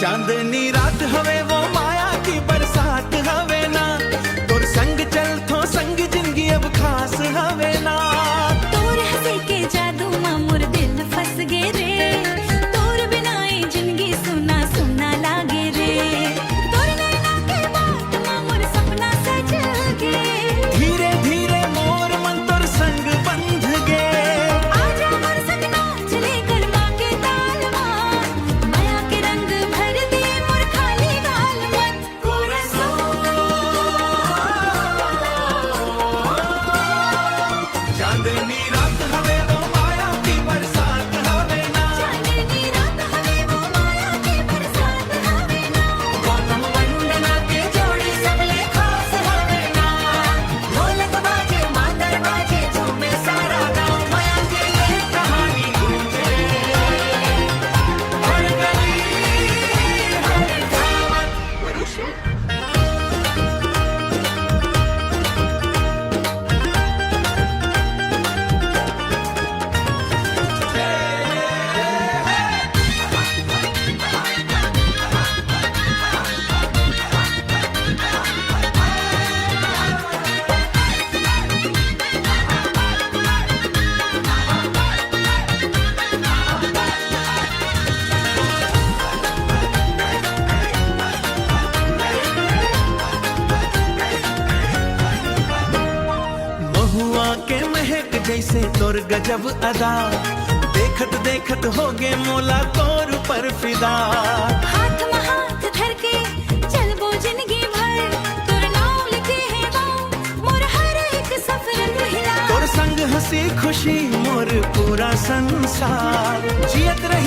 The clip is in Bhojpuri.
चांदनी रात हवे वो माया की बरसात हवे ना, तोर संग चल थो संग जिंदगी अब खास हवे ना। तोर हंसे के जादू मां मोर दिल फंस गे रे, तोर बिना ये जिंदगी सुना सुना लागे रे। तोर नैना के बात मां मोर सपना सज गे, धीरे धीरे मोर मन तोर संग बंध गे। आजा मोर संग नाच ले गरमा के ताल मां, माया के रंग भर दे मोर खाली गाल मन। चांदनी रात हवे वो माया की बरसात हवे ना, चांदनी रात हवे वो माया की बरसात हवे ना। गौतम वंदना के जोड़ी सबले खास हवे ना। ढोलक बाजे मादर बाजे झूमे सारा गाँव, माया की ये कहानी गूंजे हर गली हर ठामन। महुआ के महक जैसे तोर गजब अदा, देखत देखत हो गे मोला तोर पर फिदा। हाथ में हाथ धर के चल वो जिंदगी भर, तोर नाम लिखे है गाँव मोर हर एक सफर महिला। तोर संग हंसी खुशी मोर पूरा संसार, जियत रही